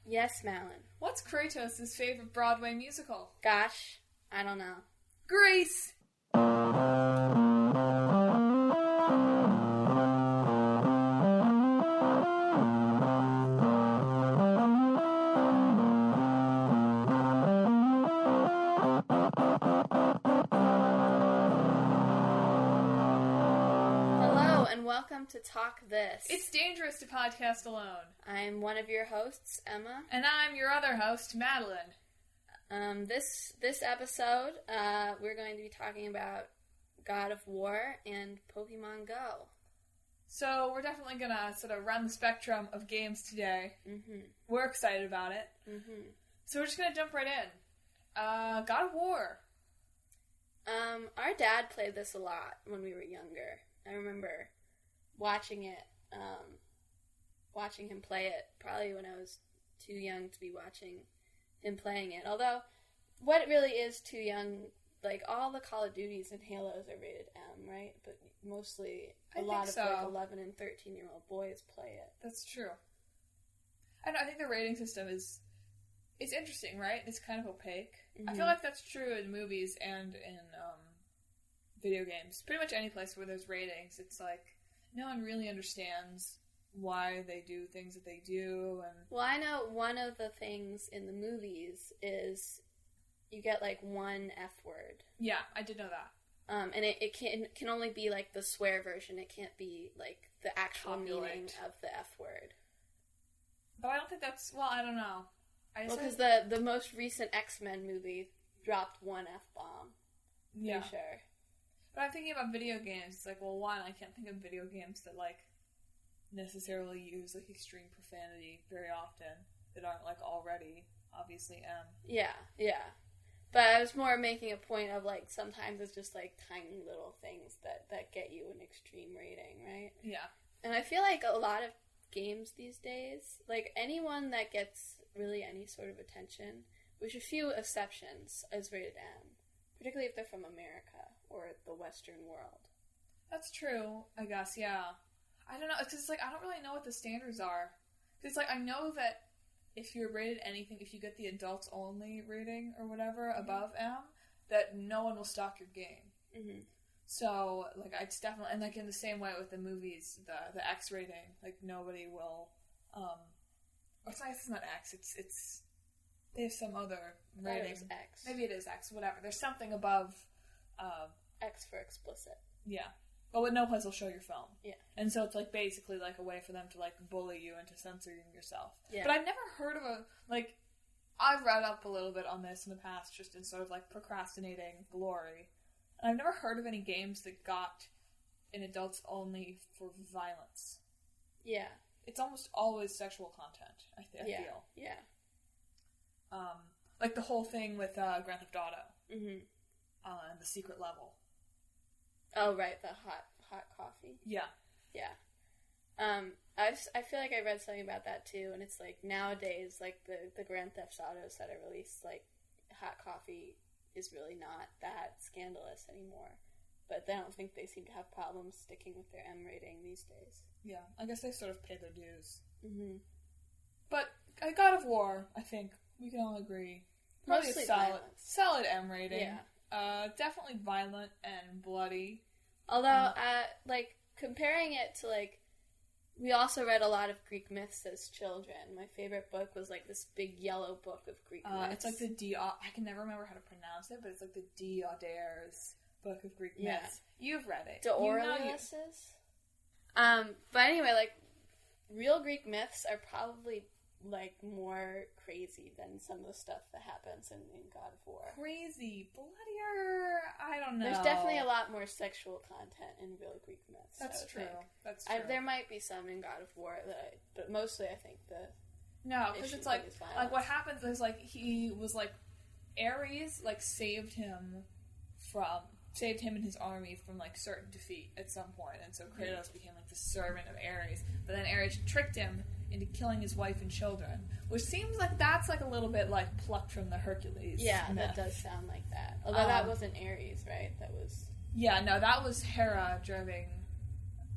Yes, Madelyn. What's Kratos' favorite Broadway musical? Gosh, I don't know. Grease! Welcome to Talk This. It's dangerous to podcast alone. I'm one of your hosts, Emma. And I'm your other host, Madelyn. This episode, we're going to be talking about God of War and Pokemon Go. So we're definitely going to sort of run the spectrum of games today. Mm-hmm. We're excited about it. Mm-hmm. So we're just going to jump right in. God of War. Our dad played this a lot when we were younger. I remember watching him play it, probably when I was too young to be watching him playing it. Although, what really is too young, like, all the Call of Duties and Halos are rated M, right? But mostly a lot of, like, 11 and 13-year-old boys play it. That's true. I think the rating system it's interesting, right? It's kind of opaque. Mm-hmm. I feel like that's true in movies and in video games. Pretty much any place where there's ratings, it's like no one really understands why they do things that they do. And well, I know one of the things in the movies is you get like one F word. Yeah, I did know that. And it can only be like the swear version. It can't be like the actual meaning of the F word. But I don't think that's, well, I don't know. Because the most recent X-Men movie dropped one F-bomb. Yeah. For sure. But I'm thinking about video games. It's like, well, one, I can't think of video games that, like, necessarily use, like, extreme profanity very often that aren't, like, already obviously M. Yeah. But I was more making a point of, like, sometimes it's just, like, tiny little things that get you an extreme rating, right? Yeah. And I feel like a lot of games these days, like, anyone that gets really any sort of attention, with a few exceptions, is rated M. Particularly if they're from America or the Western world. That's true, I guess, yeah. I don't know, because, like, I don't really know what the standards are. Because, like, I know that if you're rated anything, if you get the adults-only rating or whatever above M, that no one will stock your game. Mm-hmm. So, like, it's definitely, and, like, in the same way with the movies, the X rating, like, nobody will, or it's not X, it's they have some other rating. X. Maybe it is X, whatever. There's something above X for explicit. Yeah. But no place will show your film. Yeah. And so it's like basically like a way for them to like bully you into censoring yourself. Yeah. But I've never heard of I've read up a little bit on this in the past just in sort of like procrastinating glory. And I've never heard of any games that got an adults only for violence. Yeah. It's almost always sexual content, I feel. Yeah. Like the whole thing with Grand Theft Auto. Mm-hmm. And the secret level. Oh, right, the hot coffee. Yeah. I feel like I read something about that too, and it's like nowadays, like the Grand Theft Autos that are released, like hot coffee is really not that scandalous anymore. But I don't think they seem to have problems sticking with their M rating these days. Yeah, I guess they sort of pay their dues. Mm-hmm. But God of War, I think we can all agree, probably mostly a solid M rating. Yeah. Definitely violent and bloody. Although, like, comparing it to, like, we also read a lot of Greek myths as children. My favorite book was, like, this big yellow book of Greek myths. It's like the I can never remember how to pronounce it, but it's like the Diodares book of Greek myths. You've read it. Aurelius's? But anyway, like, real Greek myths are probably like more crazy than some of the stuff that happens in God of War. Crazy, bloodier. I don't know. There's definitely a lot more sexual content in real Greek myths. That's true. That's true. There might be some in God of War but mostly I think because it's like what happens is like he was like Ares like saved him and his army from like certain defeat at some point, and so Kratos became like the servant of Ares. But then Ares tricked him into killing his wife and children, which seems like that's like a little bit like plucked from the Hercules. Yeah, myth. That does sound like that. Although that wasn't Ares, right? That was that was Hera driving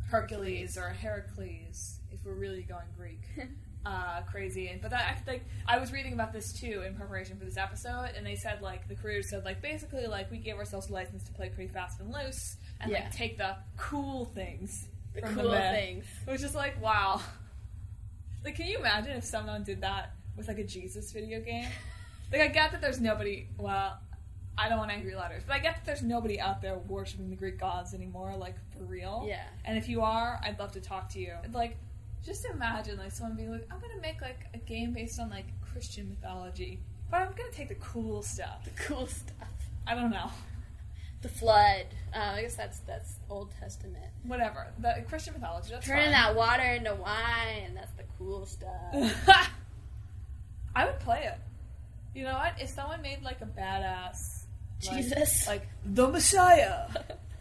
Hercules or Heracles, if we're really going Greek. crazy. But that, like, I was reading about this too in preparation for this episode, and they said, like, the creators said, like, basically, like, we gave ourselves a license to play pretty fast and loose, and like take the cool things from the myth, which is like, wow. Like, can you imagine if someone did that with like a Jesus video game? Like, I get that there's nobody. Well, I don't want angry letters, but I get that there's nobody out there worshiping the Greek gods anymore, like, for real. Yeah. And if you are, I'd love to talk to you. Like, just imagine, like, someone being like, I'm gonna make, like, a game based on, like, Christian mythology, but I'm gonna take the cool stuff. The cool stuff. I don't know. The flood. I guess that's Old Testament. Whatever. The Christian mythology, that's Turning fine. that water into wine, that's the cool stuff. I would play it. You know what? If someone made, like, a badass... Jesus. Like, the Messiah.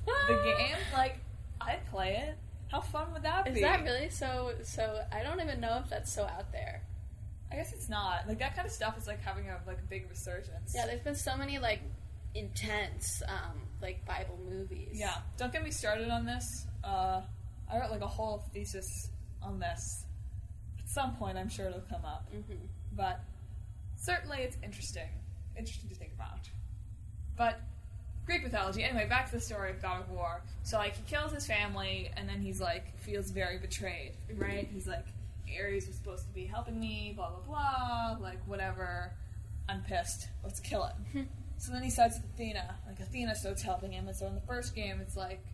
The game, like, I'd play it. How fun would that be? Is that really so? I don't even know if that's so out there. I guess it's not. Like, that kind of stuff is, like, having a big resurgence. Yeah, there's been so many, like, intense, like, Bible movies. Yeah. Don't get me started on this. I wrote, like, a whole thesis on this. At some point, I'm sure it'll come up. Mm-hmm. But certainly it's interesting. Interesting to think about. But Greek mythology. Anyway, back to the story of God of War. So, like, he kills his family, and then he's, like, feels very betrayed, right? Mm-hmm. He's like, Ares was supposed to be helping me, blah, blah, blah, like, whatever. I'm pissed. Let's kill him. So then he sides with Athena. Like, Athena starts helping him, and so in the first game, it's like,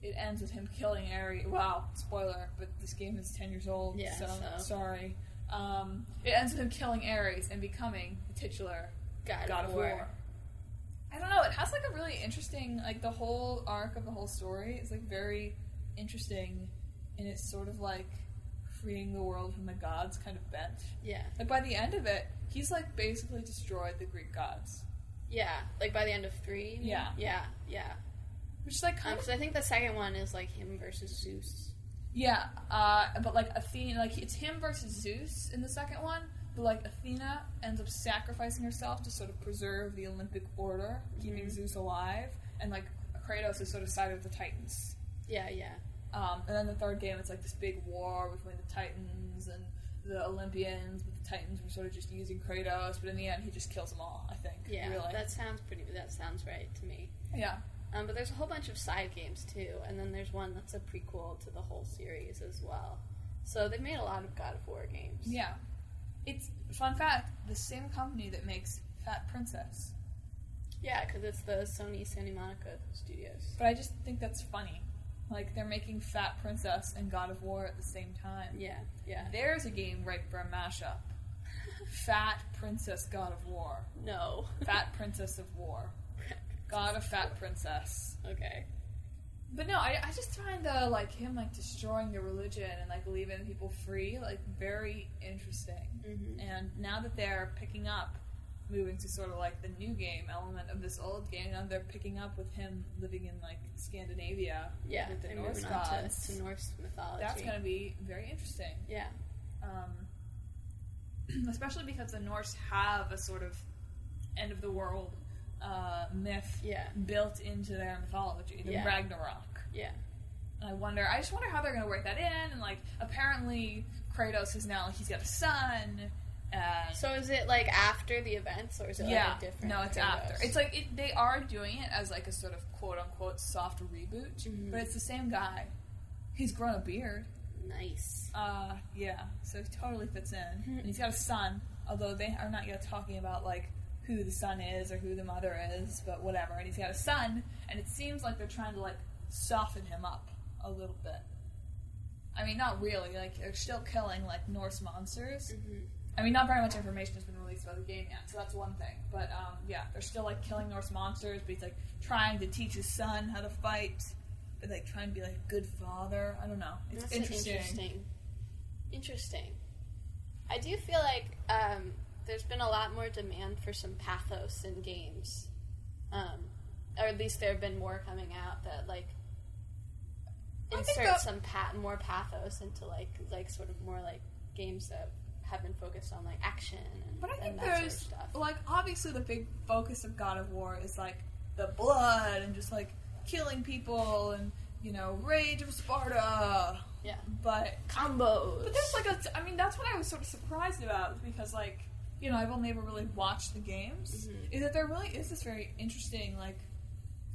it ends with him killing Ares. Wow, spoiler, but this game is 10 years old, so sorry. It ends with him killing Ares and becoming the titular God of War. I don't know, it has, like, a really interesting, like, the whole arc of the whole story is, like, very interesting, and it's sort of, like, freeing the world from the gods kind of bent. Yeah. Like, by the end of it, he's, like, basically destroyed the Greek gods. Yeah, like, by the end of 3? Yeah. Yeah. Which is, like, kind of... Because I think the second one is, like, him versus Zeus. Yeah, but, like, Athena, like, it's him versus Zeus in the second one, but, like, Athena ends up sacrificing herself to sort of preserve the Olympic order, keeping Zeus alive, and, like, Kratos is sort of sided with the Titans. Yeah. And then the third game, it's, like, this big war between the Titans and the Olympians, but the Titans were sort of just using Kratos, but in the end, he just kills them all, I think. Yeah, really. that sounds right to me. Yeah. But there's a whole bunch of side games, too, and then there's one that's a prequel to the whole series as well. So they've made a lot of God of War games. Yeah. It's, fun fact, the same company that makes Fat Princess. Yeah, because it's the Sony Santa Monica Studios. But I just think that's funny. Like, they're making Fat Princess and God of War at the same time. Yeah. There's a game ripe for a mashup. Fat Princess God of War. No. Fat Princess of War. God of Fat Princess. Okay. But no, I just find like him like destroying the religion and like leaving people free like very interesting. Mm-hmm. And now that they're picking up, moving to sort of like the new game element of this old game, now they're picking up with him living in like Scandinavia with the Norse gods to Norse mythology. That's going to be very interesting. Yeah. Especially because the Norse have a sort of end of the world myth built into their mythology, the Ragnarok. Yeah. And I just wonder how they're going to work that in, and like, apparently Kratos is now, like, he's got a son. So is it like after the events, or is it like a different No, it's Kratos? after. It's like, they are doing it as like a sort of quote-unquote soft reboot, but it's the same guy. He's grown a beard. Nice. Yeah, so he totally fits in. And he's got a son, although they are not yet talking about, like, who the son is or who the mother is, but whatever. And he's got a son, and it seems like they're trying to, like, soften him up a little bit. I mean, not really. Like, they're still killing, like, Norse monsters. Mm-hmm. I mean, not very much information has been released about the game yet, so that's one thing. But, yeah, they're still, like, killing Norse monsters, but he's, like, trying to teach his son how to fight, but, like, trying to be, like, a good father. I don't know. It's interesting. Interesting. I do feel like, there's been a lot more demand for some pathos in games. Or at least there have been more coming out that, like, insert some more pathos into, like sort of more, like, games that have been focused on, like, action and, but I think that there's, sort of stuff. Like, obviously the big focus of God of War is, like, the blood and just, like, killing people and Rage of Sparta. Yeah. But combos. But there's that's what I was sort of surprised about, because I've only ever really watched the games. Mm-hmm. Is that there really is this very interesting,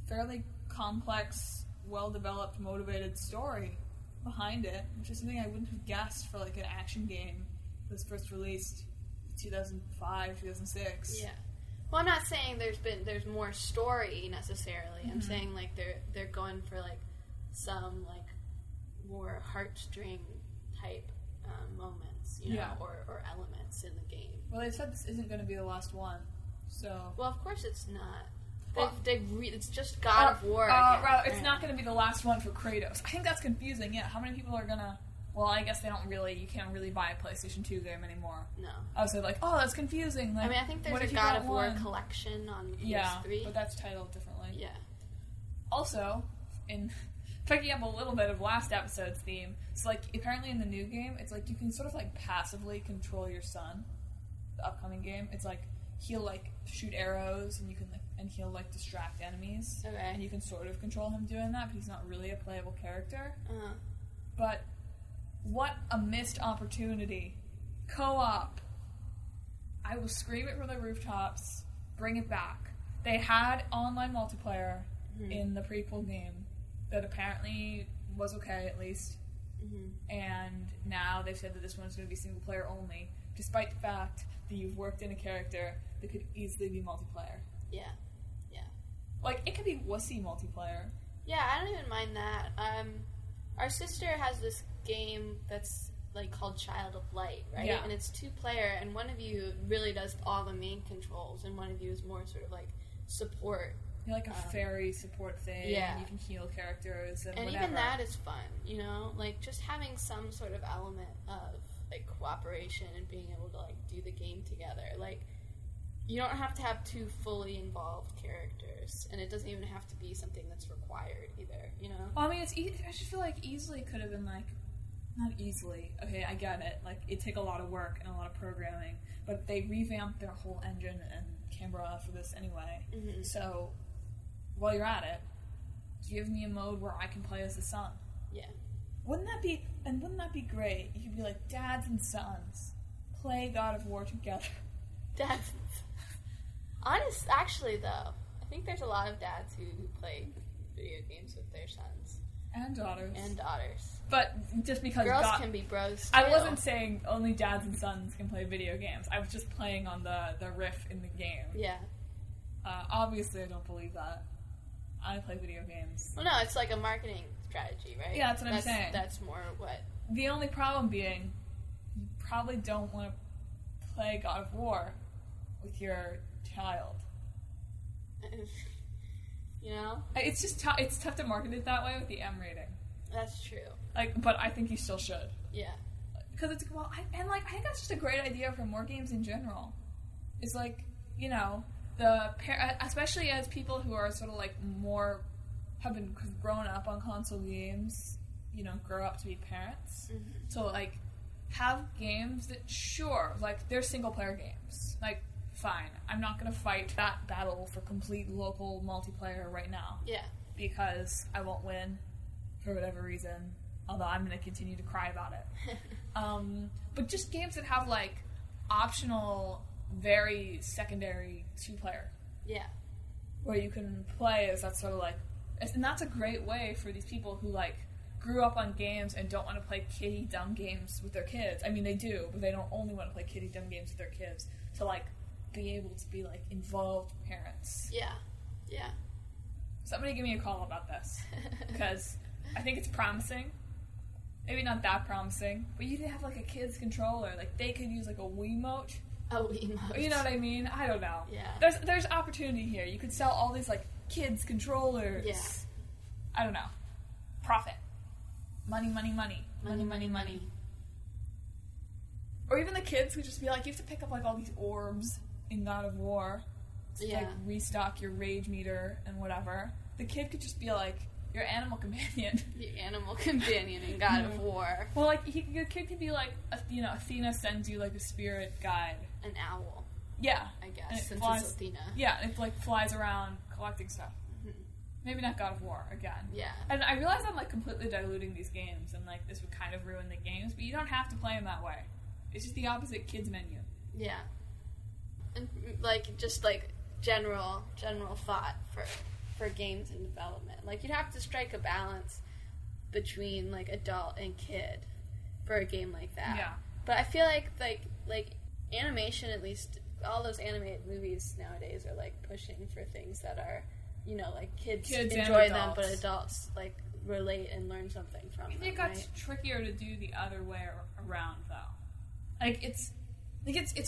fairly complex, well-developed, motivated story behind it, which is something I wouldn't have guessed for an action game that was first released in 2005, 2006. Yeah. Well, I'm not saying there's more story necessarily. Mm-hmm. I'm saying they're going for some more heartstring type moments, or elements in the game. Well, they said this isn't going to be the last one, so. Well, of course it's not. It's just God of War. It's not going to be the last one for Kratos. I think that's confusing. Yeah, how many people are gonna? Well, I guess they don't really. You can't really buy a PlayStation 2 game anymore. No. I was oh, that's confusing. I think there's a God of War collection on PS3. Yeah, but that's titled differently. Yeah. Also, in picking up a little bit of last episode's theme, it's apparently in the new game, it's you can sort of passively control your son. The upcoming game, it's he'll shoot arrows, and you can and he'll distract enemies. Okay. And you can sort of control him doing that, but he's not really a playable character. Uh-huh. But what a missed opportunity. Co-op. I will scream it from the rooftops. Bring it back. They had online multiplayer in the prequel game that apparently was okay, at least. Mm-hmm. And now they've said that this one's going to be single player only, despite the fact that you've worked in a character that could easily be multiplayer. Yeah. Yeah. It could be wussy multiplayer. Yeah, I don't even mind that. Our sister has this game that's called Child of Light, right? Yeah. And it's 2-player, and one of you really does all the main controls, and one of you is more sort of support. You're a fairy support thing. Yeah. And you can heal characters and whatever. Even that is fun, just having some sort of element of cooperation and being able to do the game together. You don't have to have 2 fully involved characters, and it doesn't even have to be something that's required either, Well, it's I just feel easily could have been not easily. Okay, I get it. It'd take a lot of work and a lot of programming, but they revamped their whole engine and camera for this anyway. Mm-hmm. So, while you're at it, give me a mode where I can play as the son. Yeah. Wouldn't that be great? You could be dads and sons play God of War together. Dads. Actually, though, I think there's a lot of dads who play video games with their sons. And daughters. But just because girls can be bros too. I wasn't saying only dads and sons can play video games. I was just playing on the riff in the game. Yeah. Obviously, I don't believe that. I play video games. Well, no, it's a marketing strategy, right? Yeah, that's what I'm saying. That's more what... The only problem being, you probably don't want to play God of War with your child. It's just it's tough to market it that way with the M rating. That's true. But I think you still should. Yeah. Because I think that's just a great idea for more games in general. It's especially as people who are sort of more have been grown up on console games, grow up to be parents. Mm-hmm. So have games that they're single player games. Fine, I'm not going to fight that battle for complete local multiplayer right now. Yeah. Because I won't win for whatever reason, although I'm going to continue to cry about it. But just games that have, optional, very secondary 2-player. Yeah. Where you can play as that sort of, and that's a great way for these people who, grew up on games and don't want to play kiddie dumb games with their kids. I mean, they do, but they don't only want to play kiddie dumb games with their kids. To, be able to be involved parents. Yeah. Yeah. Somebody give me a call about this, because I think it's promising. Maybe not that promising, but you could have a kid's controller. They could use a Wiimote. A Wiimote. You know what I mean? I don't know. Yeah. There's opportunity here. You could sell all these kids controllers. Yeah. I don't know. Profit. Money, money, money. Money, money, money. Or even the kids could just be you have to pick up all these orbs in God of War to restock your rage meter and whatever. The kid could just be your animal companion. The animal companion in God of War. Well, your kid could be Athena sends you a spirit guide. An owl. Yeah, I guess, since flies, it's Athena. Yeah, it flies around collecting stuff. Mm-hmm. Maybe not God of War, again. Yeah. And I realize I'm, like, completely diluting these games, and, like, this would kind of ruin the games, but you don't have to play them that way. It's just the opposite kids menu. Yeah. And, like, just, like, general thought for games in development. Like, you'd have to strike a balance between, like, adult and kid for a game like that. Yeah. But I feel like animation, at least, all those animated movies nowadays are, like, pushing for things that are, you know, like, kids enjoy them, but adults, like, relate and learn something from them. I think it got trickier to do the other way around, though. Like, it's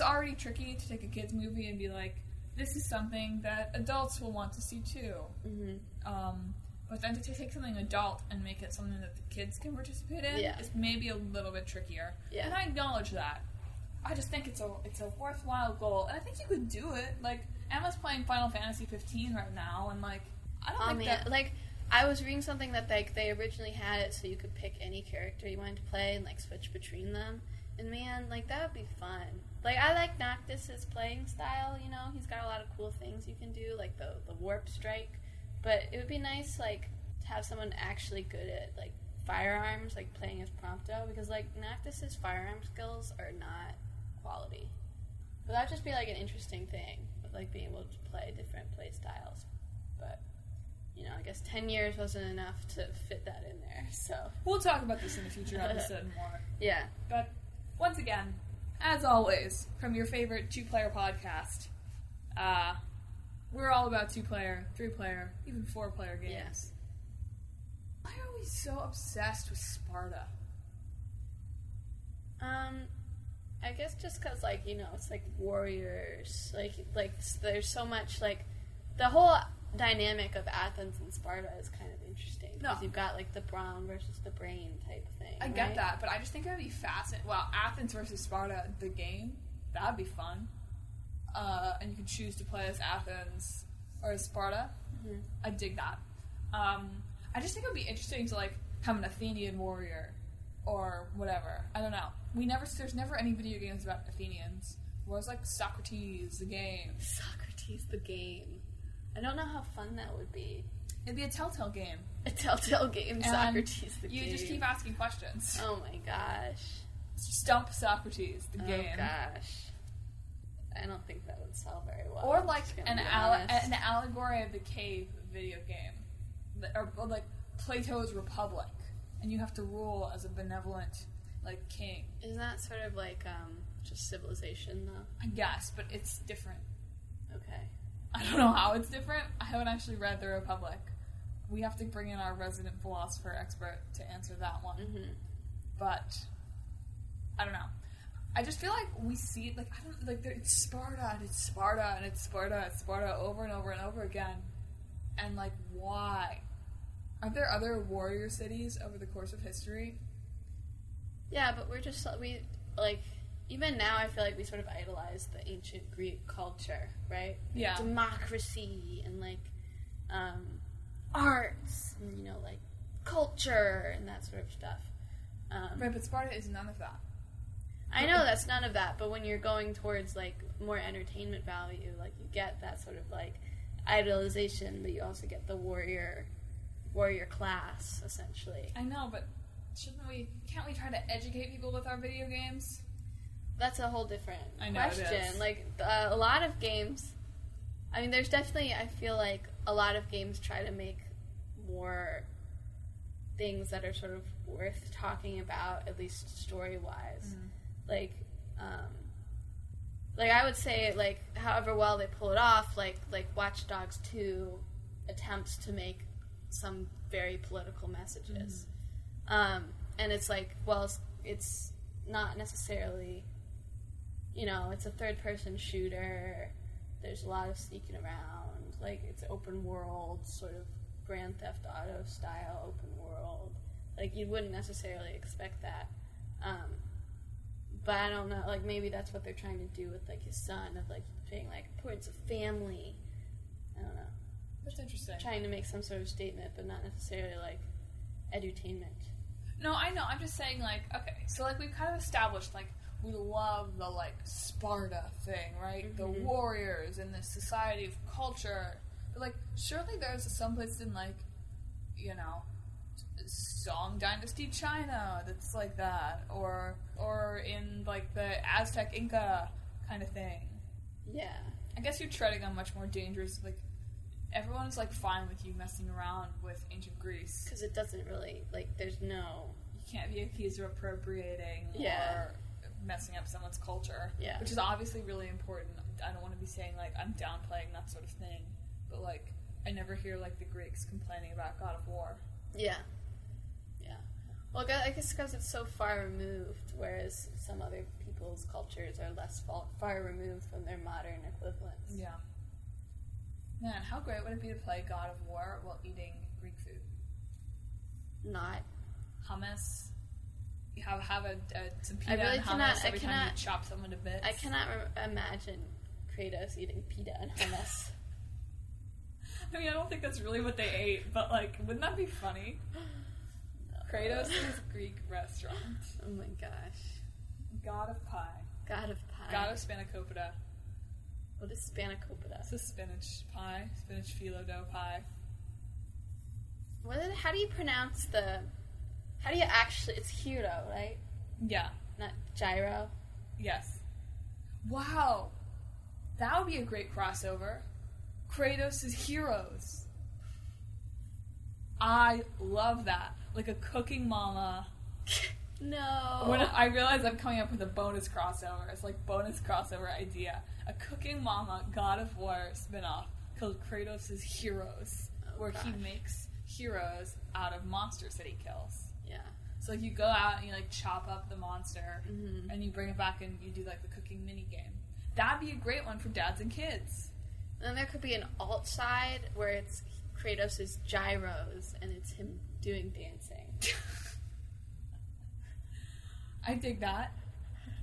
already tricky to take a kid's movie and be like, this is something that adults will want to see, too. Mm-hmm. But then to take something adult and make it something that the kids can participate in is maybe a little bit trickier. Yeah. And I acknowledge that. I just think it's a worthwhile goal, and I think you could do it. Like, Emma's playing Final Fantasy 15 right now, and, like, I don't think that... Like, I was reading something that, like, they originally had it so you could pick any character you wanted to play and, like, switch between them. And, man, like, that would be fun. Like, I like Noctis's playing style, you know? He's got a lot of cool things you can do, like the warp strike. But it would be nice, like, to have someone actually good at, like, firearms, like, playing as Prompto. Because, like, Noctis's firearm skills are not quality. But that would just be, like, an interesting thing. With, like, being able to play different play styles. But, you know, I guess 10 years wasn't enough to fit that in there, so... We'll talk about this in a future episode more. Yeah. But, once again, as always, from your favorite 2-player podcast, we're all about 2-player, 3-player, even 4-player games. Yes. Why are we so obsessed with Sparta? I guess just because, like, you know, it's, like, warriors. Like there's so much, like, the whole dynamic of Athens and Sparta is kind of interesting. Because you've got, like, the brawn versus the brain type thing. I get that, but I just think it would be fascinating. Well, Athens versus Sparta, the game, that would be fun. And you can choose to play as Athens or as Sparta. Mm-hmm. I dig that. I just think it would be interesting to, like, have an Athenian warrior or whatever. I don't know. There's never any video games about Athenians. Whereas, like, Socrates, the game. Socrates, the game. I don't know how fun that would be. It'd be a Telltale game. A Telltale game, and Socrates, the game. You just keep asking questions. Oh my gosh. Stump Socrates, the game. Oh gosh. I don't think that would sell very well. Or, like, an allegory of the cave video game. Or like, Plato's Republic. And you have to rule as a benevolent, like, king. Isn't that sort of like, just Civilization, though? I guess, but it's different. Okay. I don't know how it's different. I haven't actually read The Republic. We have to bring in our resident philosopher expert to answer that one. Mm-hmm. But, I don't know. I just feel like we see, like, it's Sparta, and it's Sparta, and it's Sparta, it's Sparta over and over and over again. And, like, why? Are there other warrior cities over the course of history? Yeah, but even now I feel like we sort of idolize the ancient Greek culture, right? Yeah. Democracy and, like, arts and, you know, like, culture and that sort of stuff. Right, but Sparta is none of that. I know that's none of that, but when you're going towards, like, more entertainment value, like, you get that sort of, like, idolization, but you also get the warrior class, essentially. I know, but can't we try to educate people with our video games? That's a whole different question. It is. Like, a lot of games, I mean, there's definitely, I feel like a lot of games try to make more things that are sort of worth talking about, at least story-wise. Mm-hmm. Like, I would say, like, however well they pull it off, like Watch Dogs 2 attempts to make some very political messages. Mm-hmm. And it's like, well, it's not necessarily, you know, it's a third-person shooter. There's a lot of sneaking around. Like, it's open world, sort of Grand Theft Auto style open world. Like, you wouldn't necessarily expect that. But I don't know, like, maybe that's what they're trying to do with, like, his son, of, like, being, like, importance of family. I don't know. That's interesting. Trying to make some sort of statement, but not necessarily, like, edutainment. No, I know. I'm just saying, like, okay, so, like, we've kind of established, like, we love the, like, Sparta thing, right? Mm-hmm. The warriors and this society of culture. Like, surely there's some place in, like, you know, Song Dynasty China that's like that, or in, like, the Aztec Inca kind of thing. Yeah. I guess you're treading on much more dangerous, like, everyone's, like, fine with you messing around with ancient Greece. Because it doesn't really, like, there's no... You can't be accused of appropriating or messing up someone's culture. Yeah. Which is obviously really important. I don't want to be saying, like, I'm downplaying that sort of thing. But, like, I never hear, like, the Greeks complaining about God of War. Yeah. Yeah. Well, I guess because it's so far removed, whereas some other people's cultures are less far removed from their modern equivalents. Yeah. Man, how great would it be to play God of War while eating Greek food? Not. Hummus. You have some pita really and hummus cannot- every time you chop someone to bits. I cannot imagine Kratos eating pita and hummus. I mean, I don't think that's really what they ate, but, like, wouldn't that be funny? Kratos' Greek restaurant. Oh my gosh. God of pie. God of pie. God of spanakopita. What is spanakopita? It's a spinach pie. Spinach phyllo dough pie. How do you pronounce the... How do you actually... It's hero, right? Yeah. Not gyro? Yes. Wow. That would be a great crossover. Kratos' heroes. I love that. Like a cooking mama. No. When I realize I'm coming up with a bonus crossover. It's like bonus crossover idea. A cooking mama God of War spinoff called Kratos' Heroes. Where he makes heroes out of monsters that he kills. Yeah. So like you go out and you like chop up the monster Mm-hmm. and you bring it back and you do like the cooking mini game. That'd be a great one for dads and kids. Then there could be an alt side where it's Kratos' gyros and it's him doing dancing. I dig that.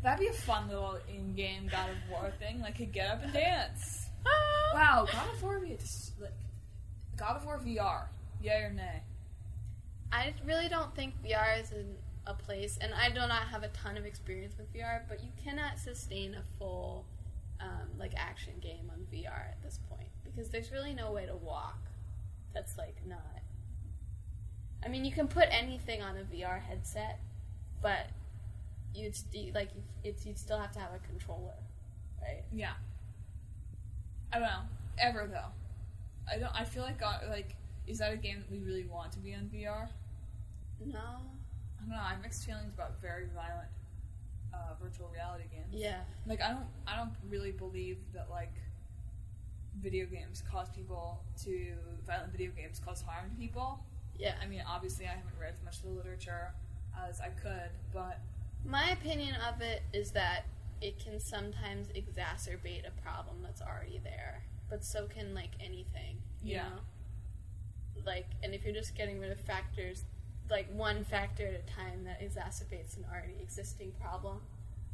That'd be a fun little in-game God of War thing. Like, he'd get up and dance. Wow, God of War would be God of War VR. Yay or nay? I really don't think VR is in a place, and I do not have a ton of experience with VR, but you cannot sustain a full, action game on VR at this point, because there's really no way to walk that's, not... I mean, you can put anything on a VR headset, but you'd still have to have a controller, right? Yeah. I don't know. Ever, though. I feel like, is that a game that we really want to be on VR? No. I don't know. I have mixed feelings about very violent virtual reality games. Yeah. Like, I don't really believe that, video games cause people to... Violent video games cause harm to people. Yeah. I mean, obviously I haven't read as much of the literature as I could, but... My opinion of it is that it can sometimes exacerbate a problem that's already there. But so can, anything, you know? And if you're just getting rid of factors, one factor at a time that exacerbates an already existing problem.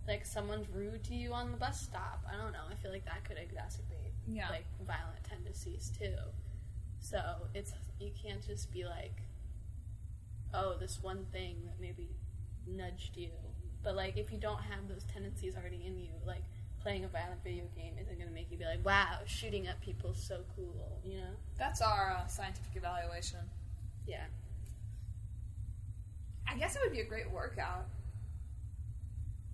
Like, someone's rude to you on the bus stop. I don't know. I feel like that could exacerbate, violent tendencies, too. So, you can't just be oh, this one thing that maybe nudged you. But, if you don't have those tendencies already in you, playing a violent video game isn't going to make you be wow, shooting at people is so cool, you know? That's our scientific evaluation. Yeah. I guess it would be a great workout.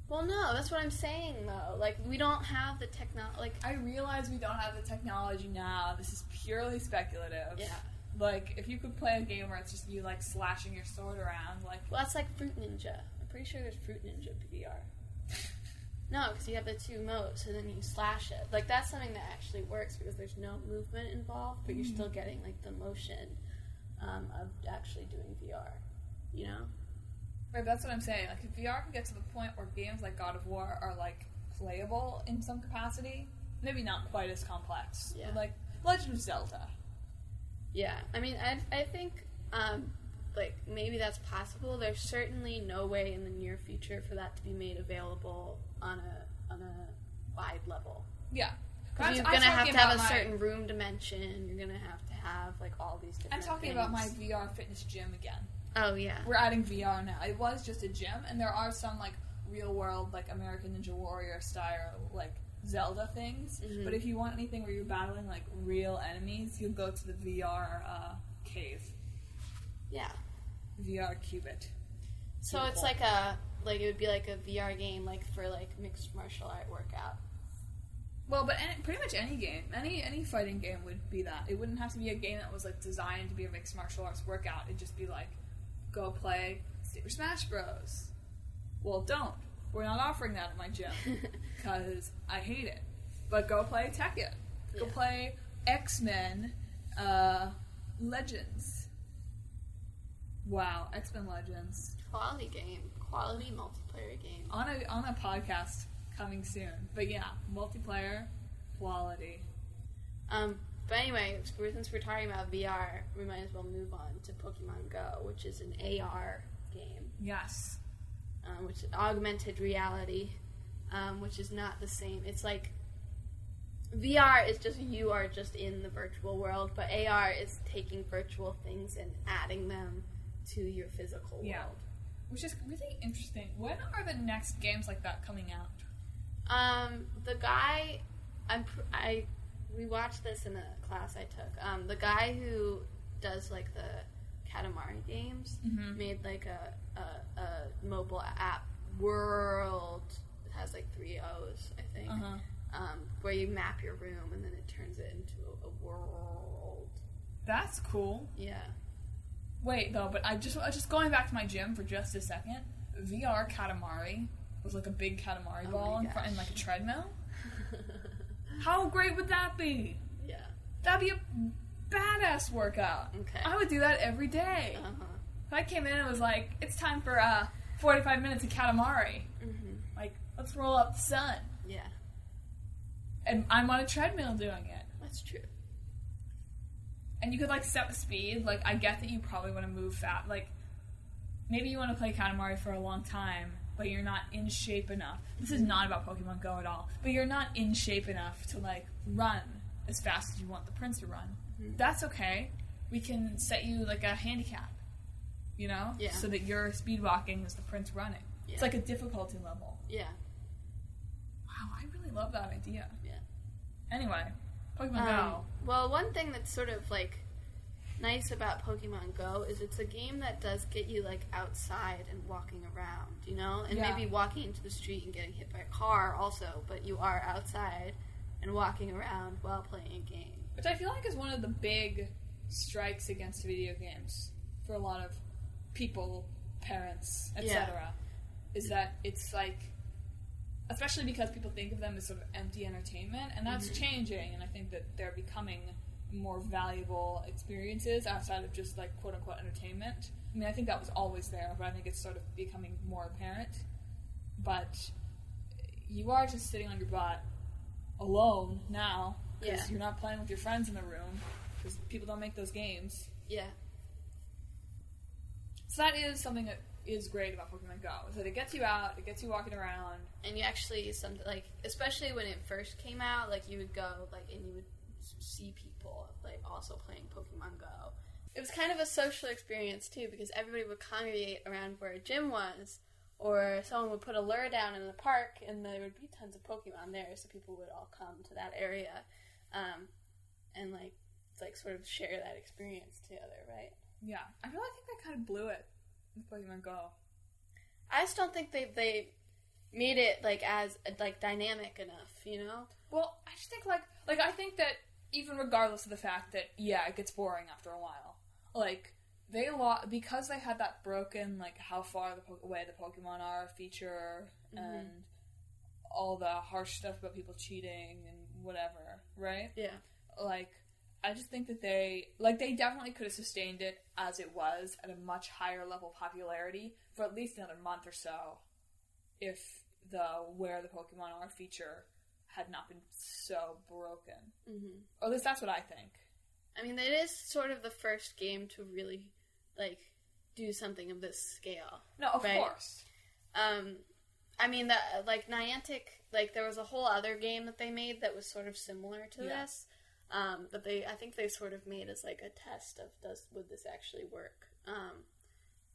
Well, no, that's what I'm saying, though. We don't have the technology. I realize we don't have the technology now. This is purely speculative. Yeah. If you could play a game where it's just you, slashing your sword around, Well, that's like Fruit Ninja. I'm pretty sure there's Fruit Ninja VR. No, because you have the two modes, and then you slash it. That's something that actually works, because there's no movement involved, but you're still getting, the motion of actually doing VR. You know? Right, that's what I'm saying. If VR can get to the point where games like God of War are, playable in some capacity, maybe not quite as complex. Yeah. But, Legend of Zelda. Yeah. I mean, I think, maybe that's possible. There's certainly no way in the near future for that to be made available on a wide level. Yeah. Because you're going to have a certain room dimension. You're going to have all these different I'm talking things. about my VR fitness gym again. Oh, yeah. We're adding VR now. It was just a gym, and there are some, real-world, American Ninja Warrior style, Zelda things. Mm-hmm. But if you want anything where you're battling like real enemies, you'll go to the VR cave. Yeah. VR Cubit. So Beautiful. it's like it would be like a VR game, like for like mixed martial art workout. Well, but pretty much any game, any fighting game would be that. It wouldn't have to be a game that was like designed to be a mixed martial arts workout. It'd just be like, go play Super Smash Bros. Well, don't. We're not offering that at my gym because I hate it. But go play Tekken. Go play X-Men Legends. Wow, X-Men Legends. Quality game. Quality multiplayer game. On a podcast coming soon. But yeah, multiplayer, quality. But anyway, since we're talking about VR, we might as well move on to Pokemon Go, which is an AR game. Yes. Which is augmented reality, which is not the same. It's like VR is just you are just in the virtual world, but AR is taking virtual things and adding them to your physical world. Which is really interesting. When are the next games like that coming out? The guy, we watched this in a class I took. The guy who does like the Katamari games made like a mobile app, World. It has like 3 O's, I think. Where you map your room and then it turns it into a world. That's cool. Yeah. Wait though, but I just going back to my gym for just a second. VR Katamari was like a big Katamari ball in front and like a treadmill. How great would that be? Yeah. That'd be a badass workout. Okay. I would do that every day. If I came in and was like, it's time for 45 minutes of Katamari. Like, let's roll up the sun. Yeah. And I'm on a treadmill doing it. That's true. And you could, like, set the speed. Like, I get that you probably want to move fast. Like, maybe you want to play Katamari for a long time, but you're not in shape enough. This is not about Pokemon Go at all. But you're not in shape enough to, like, run as fast as you want the prince to run. That's okay. We can set you, like, a handicap, you know? Yeah. So that you're speed walking as the prince running. Yeah. It's like a difficulty level. Yeah. Wow, I really love that idea. Yeah. Anyway, Pokemon Go. Well, one thing that's sort of, like, nice about Pokemon Go is it's a game that does get you, like, outside and walking around, you know? And maybe walking into the street and getting hit by a car also, but you are outside and walking around while playing a game. Which I feel like is one of the big strikes against video games for a lot of people, parents, etc. Is that it's like, especially because people think of them as sort of empty entertainment, and that's changing, and I think that they're becoming more valuable experiences outside of just like quote-unquote entertainment. I mean, I think that was always there, but I think it's sort of becoming more apparent. But you are just sitting on your butt alone now, because you're not playing with your friends in the room, because people don't make those games. Yeah. So that is something that is great about Pokemon Go, is that it gets you out, it gets you walking around. And you actually, like, especially when it first came out, like, you would go, like, and you would see people, like, also playing Pokemon Go. It was kind of a social experience, too, because everybody would congregate around where a gym was, or someone would put a lure down in the park, and there would be tons of Pokemon there, so people would all come to that area, and, like, sort of share that experience together, right? Yeah. I feel like they kind of blew it with Pokemon Go. I just don't think they made it, like, as, like, dynamic enough, you know? Well, I just think, like I think that even regardless of the fact that, it gets boring after a while, like, because they had that broken, like, how far away the Pokemon are feature, and all the harsh stuff about people cheating and whatever, right? Yeah. Like, I just think that they definitely could have sustained it as it was at a much higher level of popularity for at least another month or so if the where the Pokemon are feature had not been so broken. Or at least that's what I think. I mean, it is sort of the first game to really, like, do something of this scale. No, of course. I mean, like, Niantic, like, there was a whole other game that they made that was sort of similar to this. But I think they sort of made as, like, a test of would this actually work.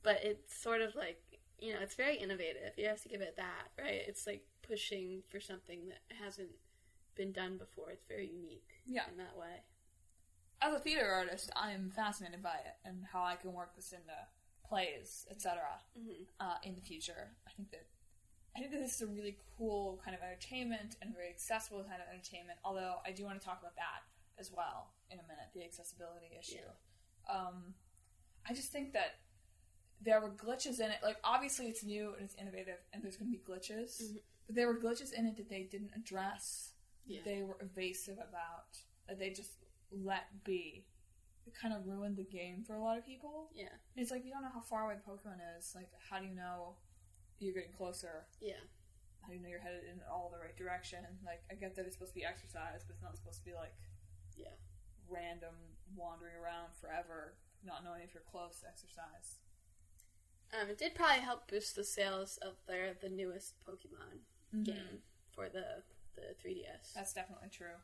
But it's sort of like, you know, it's very innovative. You have to give it that, right? It's like pushing for something that hasn't been done before. It's very unique in that way. As a theater artist, I'm fascinated by it and how I can work this into plays, etc. In the future. I think that this is a really cool kind of entertainment and very accessible kind of entertainment. Although I do want to talk about that as well in a minute, the accessibility issue. Yeah. I just think that there were glitches in it. Like, obviously it's new and it's innovative and there's going to be glitches. But there were glitches in it that they didn't address. Yeah. They were evasive about. That they just let be. It kind of ruined the game for a lot of people. Yeah. And it's like, you don't know how far away the Pokemon is. Like, how do you know you're getting closer? Yeah. How do you know you're headed in all the right direction? Like, I get that it's supposed to be exercise, but it's not supposed to be like random wandering around forever, not knowing if you're close exercise. It did probably help boost the sales of the newest Pokemon game for the 3DS. That's definitely true.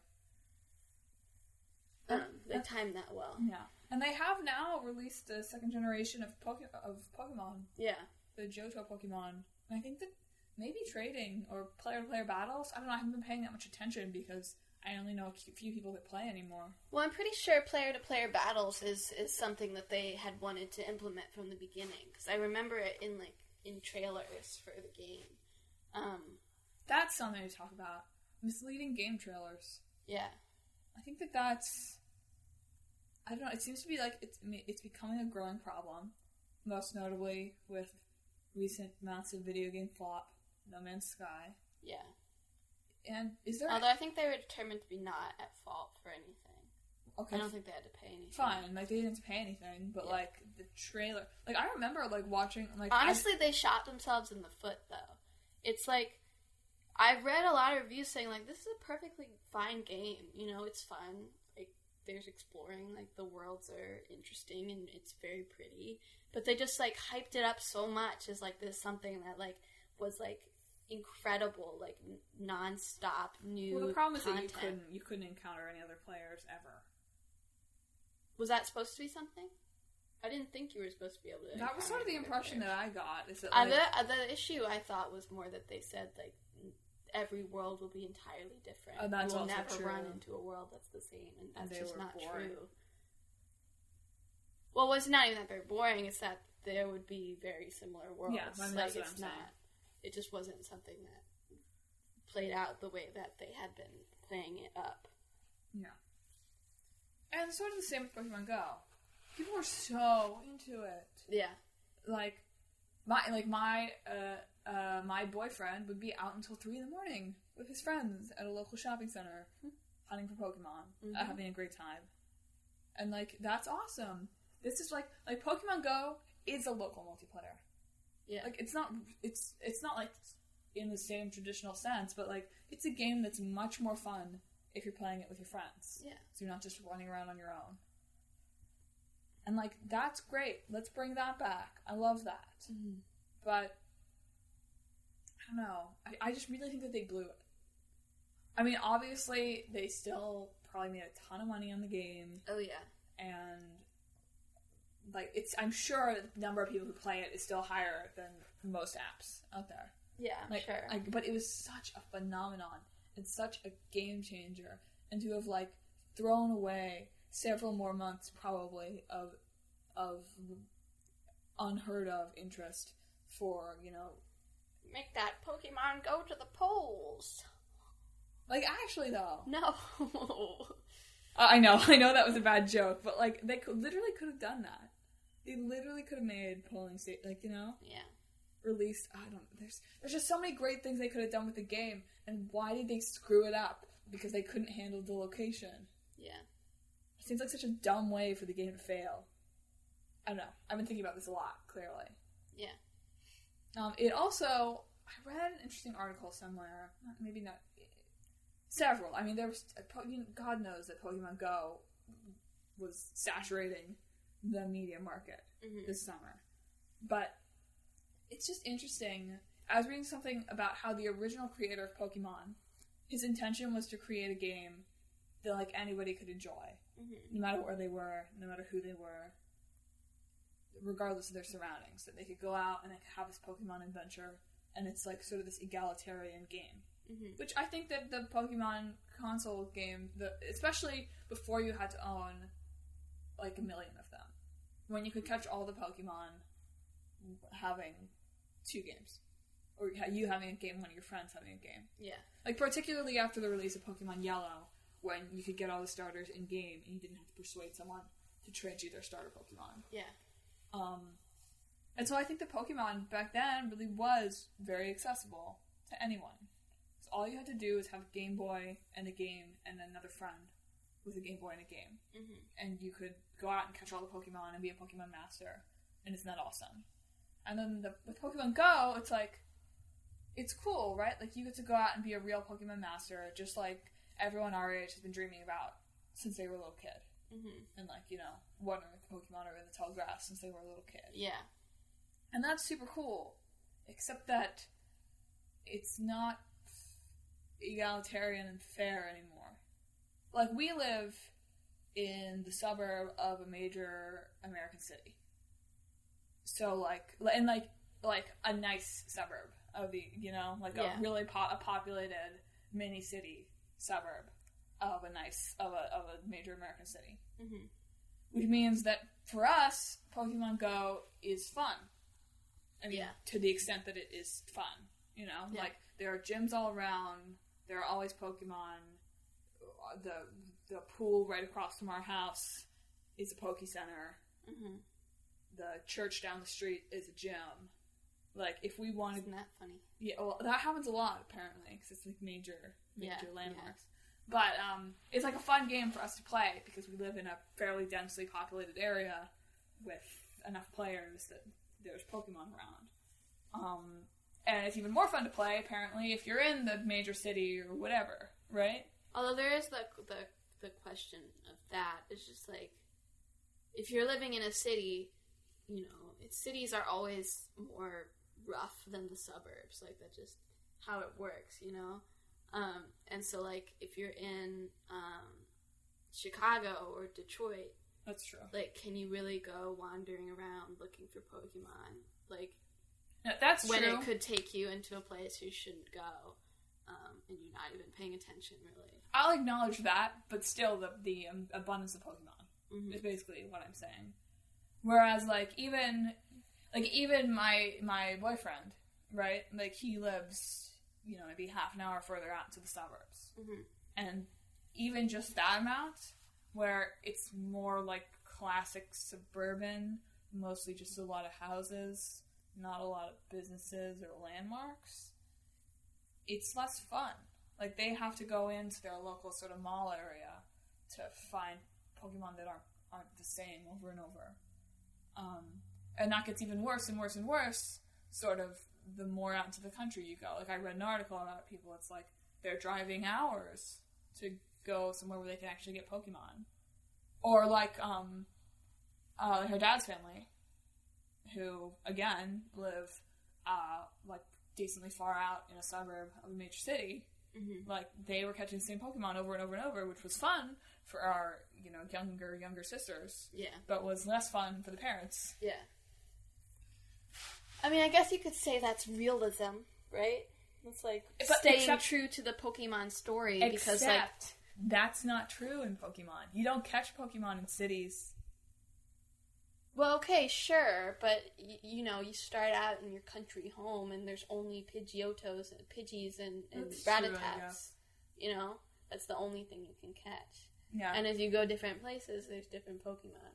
They timed that well. Yeah. And they have now released the second generation of Pokemon. Yeah. The Johto Pokemon. And I think that maybe trading or player-to-player battles, I don't know, I haven't been paying that much attention because I only know a few people that play anymore. Well, I'm pretty sure player-to-player battles is something that they had wanted to implement from the beginning. Because I remember it in trailers for the game. That's something to talk about. Misleading game trailers. Yeah. I think that's... I don't know, it seems to be like it's becoming a growing problem. Most notably with recent massive video game flop, No Man's Sky. Yeah. And is there... Although I think they were determined to be not at fault for anything. Okay. I don't think they had to pay anything. Fine, like, they didn't have to pay anything, but, like, the trailer... Like, I remember, like, watching... Like, honestly, they shot themselves in the foot, though. It's like... I've read a lot of reviews saying, like, this is a perfectly fine game. You know, it's fun. Like, there's exploring. Like, the worlds are interesting and it's very pretty. But they just, like, hyped it up so much as, like, this something that, like, was, like, incredible, like, non-stop new Well, the problem content. Is that you couldn't encounter any other players ever. Was that supposed to be something? I didn't think you were supposed to be able to. That was sort of the impression that I got. Is that, like, the issue I thought was more that they said, like, every world will be entirely different. Oh, that's you will also never true. Run into a world that's the same, and that's just not boring. true. Well, it's not even that they're boring. It's that there would be very similar worlds. Yeah, I mean, like, that's what it's I'm not. saying. It just wasn't something that played out the way that they had been playing it up. Yeah. And sort of the same with Pokemon Go. People were so into it. Yeah. Like my boyfriend would be out until 3 a.m. with his friends at a local shopping center, hunting for Pokemon, having a great time. And, like, that's awesome. This is like Pokemon Go is a local multiplayer. Yeah. Like, it's not like in the same traditional sense, but, like, it's a game that's much more fun if you're playing it with your friends. Yeah. So you're not just running around on your own. And, like, that's great. Let's bring that back. I love that. Mm-hmm. But, I don't know. I just really think that they blew it. I mean, obviously, they still probably made a ton of money on the game. Oh, yeah. And, like, I'm sure the number of people who play it is still higher than most apps out there. Yeah, I'm sure. But it was such a phenomenon and such a game changer. And to have, like, thrown away several more months, probably, of unheard of interest for, you know... Make that Pokemon go to the polls. Like, actually, though. No. I know that was a bad joke, but, like, they literally could have done that. They literally could have made polling state, like, you know? Yeah. Released, there's just so many great things they could have done with the game, and why did they screw it up? Because they couldn't handle the location. Yeah. It seems like such a dumb way for the game to fail. I don't know. I've been thinking about this a lot, clearly. Yeah. It also, I read an interesting article somewhere, maybe not, several. I mean, there was, God knows that Pokemon Go was saturating the media market this summer. But it's just interesting. I was reading something about how the original creator of Pokemon, his intention was to create a game that, like, anybody could enjoy. No matter where they were, no matter who they were, regardless of their surroundings. That they could go out and they could have this Pokemon adventure, and it's, like, sort of this egalitarian game. Which I think that the Pokemon console game, especially before you had to own like 1 million of them, when you could catch all the Pokemon having 2 games. Or you having a game, one of your friends having a game. Yeah. Like, particularly after the release of Pokemon Yellow, when you could get all the starters in-game and you didn't have to persuade someone to trade you their starter Pokemon. Yeah. And so I think the Pokemon back then really was very accessible to anyone. So all you had to do is have a Game Boy and a game and another friend with a Game Boy and a game. And you could go out and catch all the Pokemon and be a Pokemon master. And isn't that awesome? And then with Pokemon Go, it's like, it's cool, right? Like, you get to go out and be a real Pokemon master, just like everyone our age has been dreaming about since they were a little kid. And, like, you know, wondering if the Pokemon are in the tall grass since they were a little kid. Yeah. And that's super cool. Except that it's not egalitarian and fair anymore. Like, we live in the suburb of a major American city. So, like a nice suburb of the, you know, like a really a populated mini city suburb of a major American city. Which means that for us, Pokemon Go is fun. I mean, to the extent that it is fun, you know? Like, there are gyms all around, there are always Pokemon, the pool right across from our house is a Poke Center, the church down the street is a gym. Like, if we wanted... Isn't that funny? Yeah, well, that happens a lot, apparently, because it's, like, major landmarks. But, it's, like, a fun game for us to play, because we live in a fairly densely populated area with enough players that there's Pokemon around. And it's even more fun to play, apparently, if you're in the major city or whatever, right? Although there is the question of that. It's just, like, if you're living in a city, you know, cities are always more rough than the suburbs. Like, that's just how it works, you know? And so, like, if you're in Chicago or Detroit, that's true. Like, can you really go wandering around looking for Pokemon? Like, that's when true. it could take you into a place you shouldn't go, and you're not even paying attention, really. I'll acknowledge that, but still, the abundance of Pokemon is basically what I'm saying. Whereas, like, even my boyfriend, right? Like, he lives, you know, maybe half an hour further out to the suburbs. And even just that amount, where it's more like classic suburban, mostly just a lot of houses, not a lot of businesses or landmarks, it's less fun. Like, they have to go into their local sort of mall area to find Pokemon that aren't the same over and over. And that gets even worse and worse and worse, sort of, the more out into the country you go. Like, I read an article about people, it's like, they're driving hours to go somewhere where they can actually get Pokemon. Or, like, her dad's family, who, again, live, like, decently far out in a suburb of a major city. Like, they were catching the same Pokemon over and over and over, which was fun for our, you know, younger sisters. Yeah. But was less fun for the parents. Yeah. I mean, I guess you could say that's realism, right? It's like staying true to the Pokemon story. Because, like, that's not true in Pokemon. You don't catch Pokemon in cities. Well, okay, sure, but, you know, you start out in your country home and there's only Pidgeotos and Pidgeys and Rattatas. You know? That's the only thing you can catch. Yeah. And as you go different places, there's different Pokemon.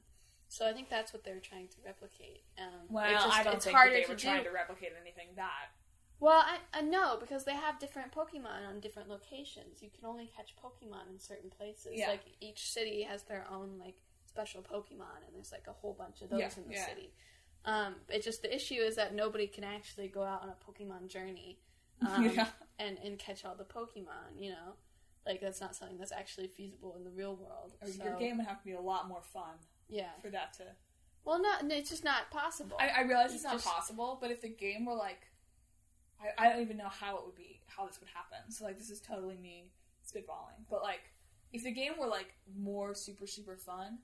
So I think that's what they're trying to replicate. I don't think that they were trying to replicate anything that. Well, I know, because they have different Pokemon on different locations. You can only catch Pokemon in certain places. Yeah. Like, each city has their own, like, special Pokemon, and there's, like, a whole bunch of those in the city. It's just the issue is that nobody can actually go out on a Pokemon journey and catch all the Pokemon, you know? Like, that's not something that's actually feasible in the real world. Your game would have to be a lot more fun for that to... Well, it's just not possible. I realize it's not possible, but if the game were, like... I don't even know how this would happen. So, like, this is totally me spitballing. But, like, if the game were, like, more super, super fun,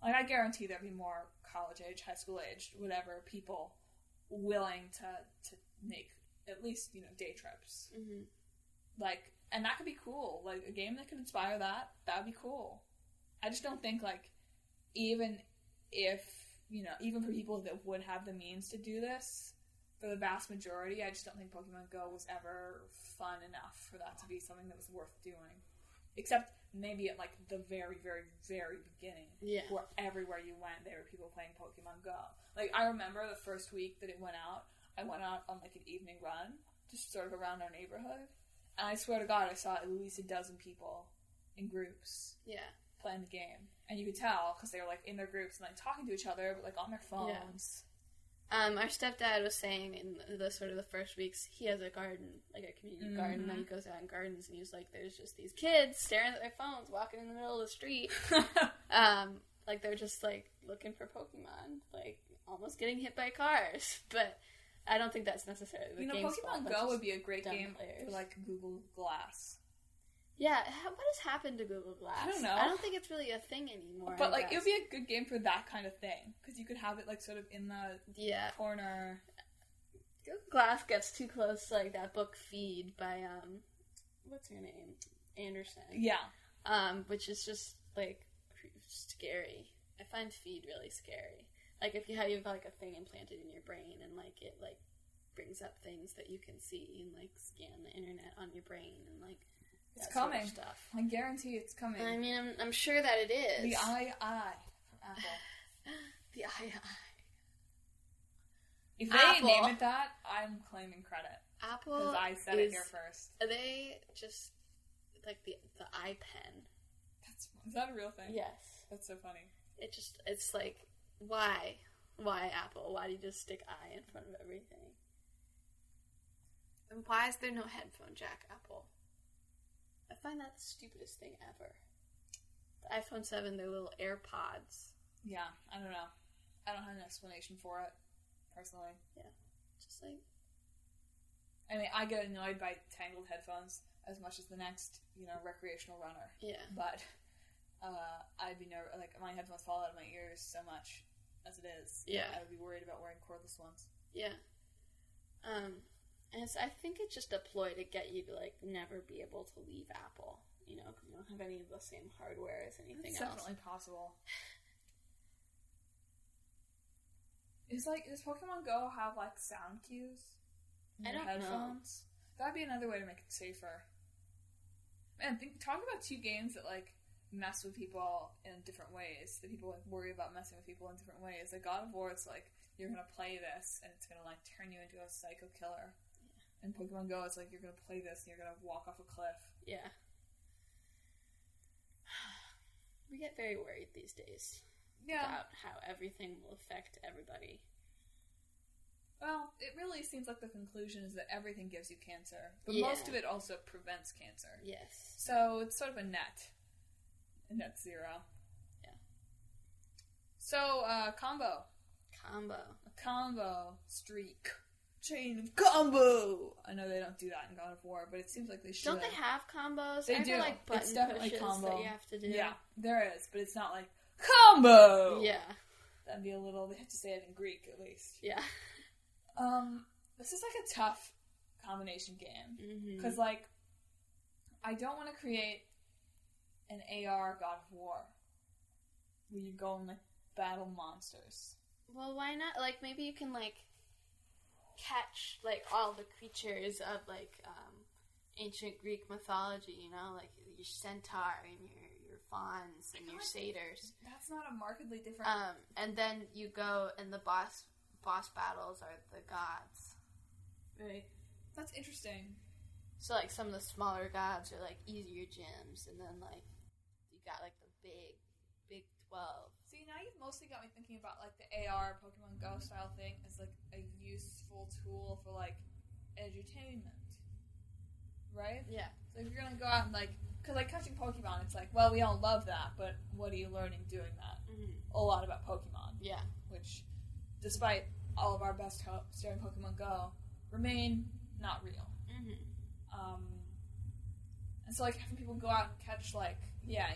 like, I guarantee there'd be more college-age, high school-age, whatever, people willing to make at least, you know, day trips. Like, and that could be cool. Like, a game that could inspire that would be cool. I just don't think, like, even if, you know, even for people that would have the means to do this, for the vast majority, I just don't think Pokemon Go was ever fun enough for that to be something that was worth doing. Except maybe at, like, the very, very, very beginning. Yeah. Where everywhere you went, there were people playing Pokemon Go. Like, I remember the first week that it went out, I went out on, like, an evening run, just sort of around our neighborhood. And I swear to God, I saw at least a dozen people in groups. Yeah. Playing the game. And you could tell, because they were, like, in their groups and, like, talking to each other, but, like, on their phones. Yeah. Our stepdad was saying in the sort of the first weeks, he has a garden, like a community garden, and he goes out in gardens, and he's like, there's just these kids staring at their phones, walking in the middle of the street. Like, they're just, like, looking for Pokemon, like, almost getting hit by cars. But I don't think that's necessarily the game's fault. Pokemon Go would be a great game players. for, like, Google Glass. Yeah, what has happened to Google Glass? I don't know. I don't think it's really a thing anymore. But, like, it would be a good game for that kind of thing. Because you could have it, like, sort of in the corner. Google Glass gets too close to, like, that book Feed by, what's her name? Anderson. Yeah. Which is just, like, scary. I find Feed really scary. Like, if you have, like, a thing implanted in your brain and, like, it, like, brings up things that you can see and, like, scan the internet on your brain and, like, it's coming. Sort of stuff. I guarantee it's coming. I mean, I'm sure that it is. The II from Apple. The II. If they Apple. name it that, I'm claiming credit. Apple because I said it here first. Are they just like the iPen? Is that a real thing? Yes. That's so funny. It's like, why Apple? Why do you just stick I in front of everything? And why is there no headphone jack, Apple? I find that the stupidest thing ever. The iPhone 7, their little AirPods. Yeah, I don't know. I don't have an explanation for it, personally. Yeah. Just like... I mean, I get annoyed by tangled headphones as much as the next, recreational runner. Yeah. But, I'd be like, my headphones fall out of my ears so much as it is. Yeah. I would be worried about wearing cordless ones. Yeah. And I think it's just a ploy to get you to, like, never be able to leave Apple, because you don't have any of the same hardware as anything else. It's definitely possible. Does Pokemon Go have, like, sound cues? I don't headphones? Know. That'd be another way to make it safer. Man, talk about two games that, like, mess with people in different ways. That people, like, worry about messing with people in different ways. Like, God of War, it's like, you're gonna play this, and it's gonna, like, turn you into a psycho killer. And Pokemon Go, it's like, you're going to play this and you're going to walk off a cliff. Yeah. We get very worried these days. Yeah. About how everything will affect everybody. Well, it really seems like the conclusion is that everything gives you cancer. But Yeah. most of it also prevents cancer. Yes. So it's sort of a net zero. Yeah. So, combo. A combo streak. Chain of combo! I know they don't do that in God of War, but it seems like they should. Don't they have combos? They do. Like button it's definitely pushes combo. that you have to do. Yeah, there is, but it's not like combo! Yeah. That'd be a little, they have to say it in Greek at least. Yeah. This is like a tough combination game. Because, I don't want to create an AR God of War where you go and, battle monsters. Well, why not? Maybe you can, catch all the creatures of ancient Greek mythology, your centaur and your fauns and your satyrs. That's not a markedly different. And then you go and the boss battles are the gods. Right. That's interesting. So some of the smaller gods are easier gyms, and then you got the big 12. See, now you've mostly got me thinking about the AR Pokemon Go style thing as a useful tool for edutainment, right? Yeah. So if you're gonna go out and because catching Pokemon, it's well, we all love that, but what are you learning doing that? Mm-hmm. A lot about Pokemon. Yeah. Which, despite all of our best hopes during Pokemon Go, remain not real. Mm-hmm. And so having people go out and catch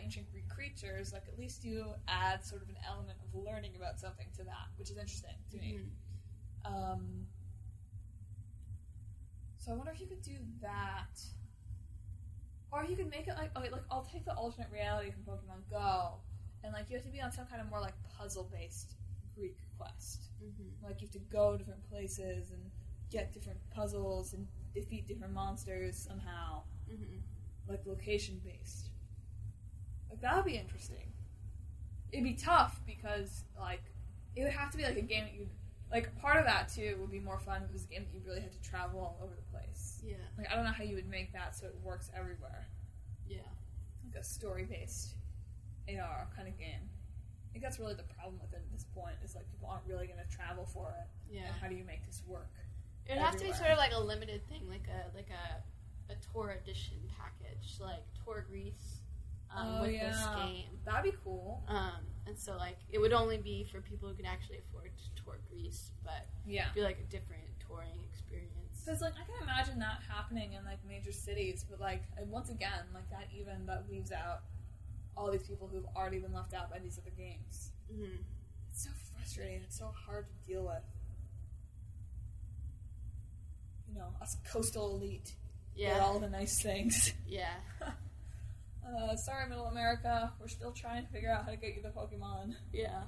ancient Greek creatures, at least you add sort of an element of learning about something to that, which is interesting to me. So I wonder if you could do that. Or you could make it like, okay, like I'll take the alternate reality from Pokemon Go, and like you have to be on some kind of more like puzzle-based Greek quest. Mm-hmm. Like you have to go different places and get different puzzles and defeat different monsters somehow. Mm-hmm. Like location-based. Like that would be interesting. It'd be tough because like it would have to be like a game that you like. Part of that too would be more fun if it was a game that you really had to travel all over the place. Yeah. Like I don't know how you would make that so it works everywhere. Yeah. Like a story-based AR kind of game. I think that's really the problem with it at this point. Is like people aren't really going to travel for it. Yeah. And how do you make this work? It would have to be sort of like a limited thing, like a tour edition package, like Tour Greece. With this game. That'd be cool. And so, like, it would only be for people who can actually afford to tour Greece, but it'd be, like, a different touring experience. Because, like, I can imagine that happening in, like, major cities, but, like, once again, like, that leaves out all these people who've already been left out by these other games. Mm-hmm. It's so frustrating. It's so hard to deal with. You know, us coastal elite. Yeah. Get all the nice things. Yeah. Sorry, Middle America. We're still trying to figure out how to get you the Pokemon. Yeah.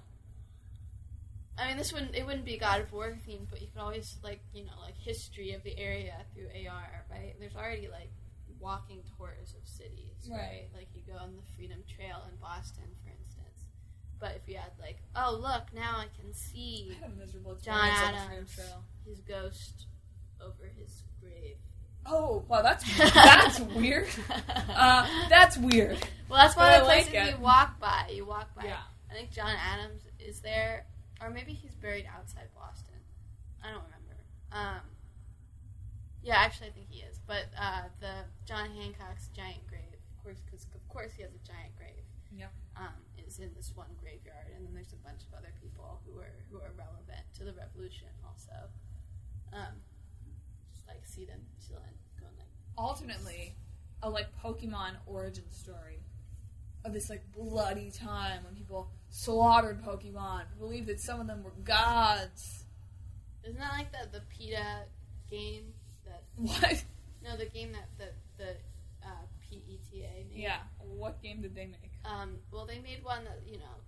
I mean, it wouldn't be God of War themed, but you could always, like, you know, like, history of the area through AR, right? There's already, like, walking tours of cities, right? Like, you go on the Freedom Trail in Boston, for instance. But if you had, like, oh, look, now I can see John Adams, his ghost over his grave. Oh, wow, that's weird. That's weird. Well, that's one of the places like you walk by. Yeah. I think John Adams is there, or maybe he's buried outside Boston. I don't remember. Yeah, actually, I think he is. But the John Hancock's giant grave, of course, he has a giant grave. Yeah. Is in this one graveyard, and then there's a bunch of other people who are relevant to the revolution also. Like see them chilling, going like. Alternately, a like Pokemon origin story of this like bloody time when people slaughtered Pokemon, believed that some of them were gods. Isn't that like the PETA game that? What? No, the game that the PETA made. Yeah. What game did they make? Well, they made one that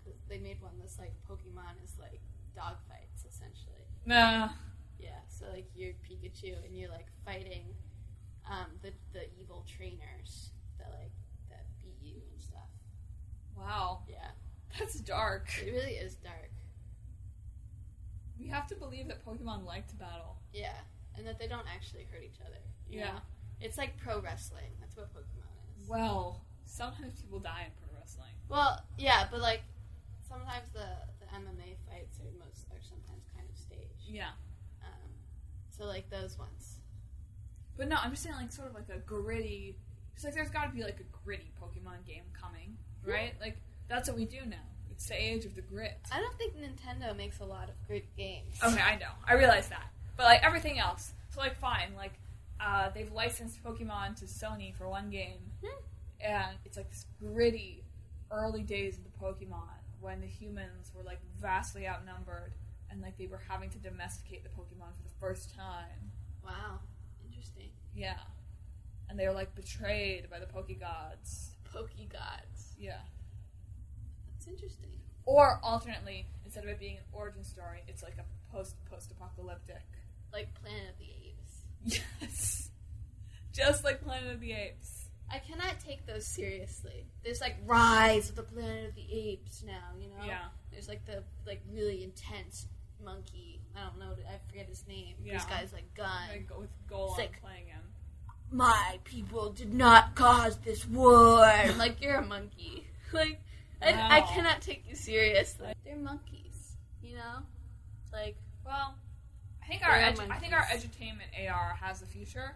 cause they made one that's like Pokemon is like dogfights essentially. Nah. Yeah, so like you're Pikachu and you're like fighting the evil trainers that beat you and stuff. Wow. Yeah. That's dark. It really is dark. We have to believe that Pokemon like to battle. Yeah, and that they don't actually hurt each other. You Yeah. know? It's like pro wrestling. That's what Pokemon is. Well, sometimes people die in pro wrestling. Well, yeah, but like sometimes the MMA fights are sometimes kind of staged. Yeah. So, like, those ones. But no, I'm just saying, like, sort of like a gritty... Because, like, there's got to be, like, a gritty Pokemon game coming, right? Yeah. Like, that's what we do now. It's the age of the grit. I don't think Nintendo makes a lot of grit games. Okay, I know. I realize that. But, like, everything else. So, like, fine. Like, they've licensed Pokemon to Sony for one game. And it's, like, this gritty early days of the Pokemon when the humans were, like, vastly outnumbered. And, like, they were having to domesticate the Pokemon for the first time. Wow. Interesting. Yeah. And they were, like, betrayed by the Pokegods. Pokegods. Yeah. That's interesting. Or, alternately, instead of it being an origin story, it's, like, a post-apocalyptic. Like Planet of the Apes. Yes. Just like Planet of the Apes. I cannot take those seriously. There's, like, Rise of the Planet of the Apes now, you know? Yeah. There's, like, the, like, really intense monkey. I don't know. I forget his name. Yeah. This guy's like gun. Like with Golem like, playing him. My people did not cause this war. I'm like, you're a monkey. Like, wow. I cannot take you seriously. They're monkeys, you know. Like, well, I think our edutainment AR has a future.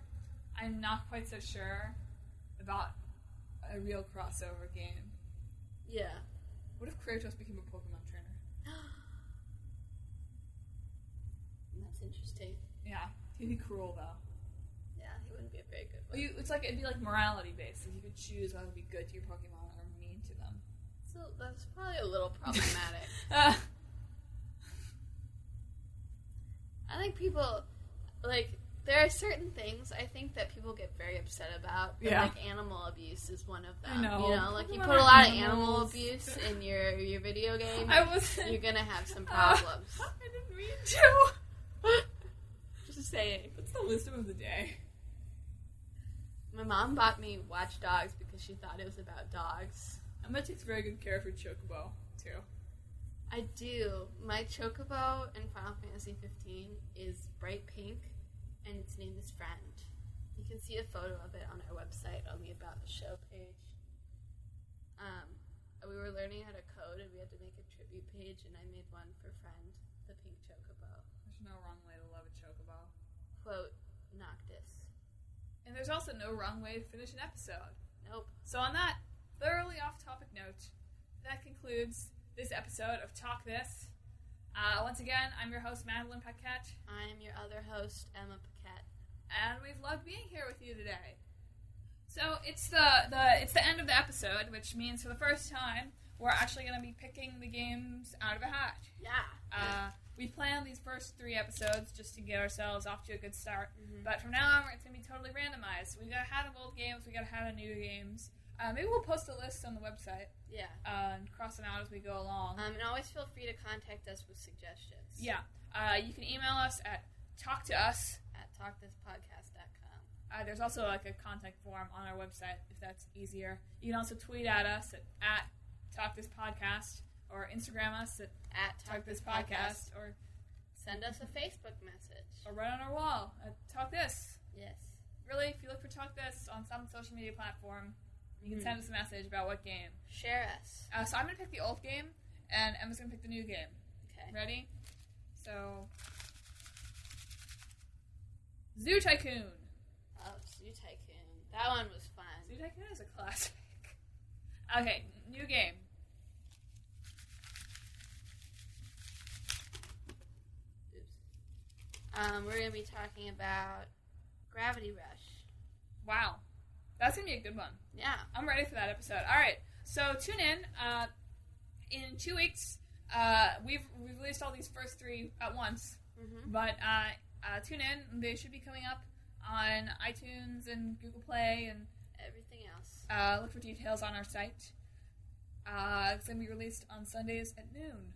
I'm not quite so sure about a real crossover game. Yeah. What if Kratos became a Pokemon trainer? That's interesting. Yeah, he'd be cruel though. Yeah, he wouldn't be a very good one. Well, it'd be like morality based. Like you could choose whether to be good to your Pokemon or mean to them. So that's probably a little problematic. I think people, like, There are certain things I think that people get very upset about. But, like, animal abuse is one of them. I know. You know, like, you put a lot of animal abuse in your video game, you're gonna have some problems. I didn't mean to. Just saying. That's the wisdom of the day. My mom bought me Watch Dogs because she thought it was about dogs. Emma takes very good care of her chocobo, too. I do. My chocobo in Final Fantasy 15 is bright pink, and its name is Friend. You can see a photo of it on our website on the About the Show page. We were learning how to code, and we had to make a tribute page, and I made one for Friend, the pink chocobo. There's no wrong way to love a chocobo. Quote, Noctis. And there's also no wrong way to finish an episode. Nope. So on that thoroughly off-topic note, that concludes this episode of Talk This. Once again, I'm your host, Madelyn Paquette. I'm your other host, Emma Paquette. And we've loved being here with you today. So it's the end of the episode, which means for the first time, we're actually going to be picking the games out of a hat. Yeah. We planned these first 3 episodes just to get ourselves off to a good start. Mm-hmm. But from now on, it's going to be totally randomized. We got a hat of old games, we got a hat of new games. Maybe we'll post a list on the website. Yeah. And cross them out as we go along. And always feel free to contact us with suggestions. Yeah. You can email us at talktous@talkthispodcast.com. There's also like a contact form on our website if that's easier. You can also tweet at us at talkthispodcast, or Instagram us at talkthispodcast, or send us a Facebook message, or right on our wall at Talk This. Yes. Really, if you look for Talk This on some social media platform, you can send us a message about what game. Share us. So I'm going to pick the old game, and Emma's going to pick the new game. Okay. Ready? So, Zoo Tycoon. Oh, Zoo Tycoon. That one was fun. Zoo Tycoon is a classic. Okay, new game. Oops. We're going to be talking about Gravity Rush. Wow. That's going to be a good one. Yeah. I'm ready for that episode. All right. So tune in. In 2 weeks, we've released all these first 3 at once. Mm-hmm. But tune in. They should be coming up on iTunes and Google Play and everything else. Look for details on our site. It's going to be released on Sundays at noon.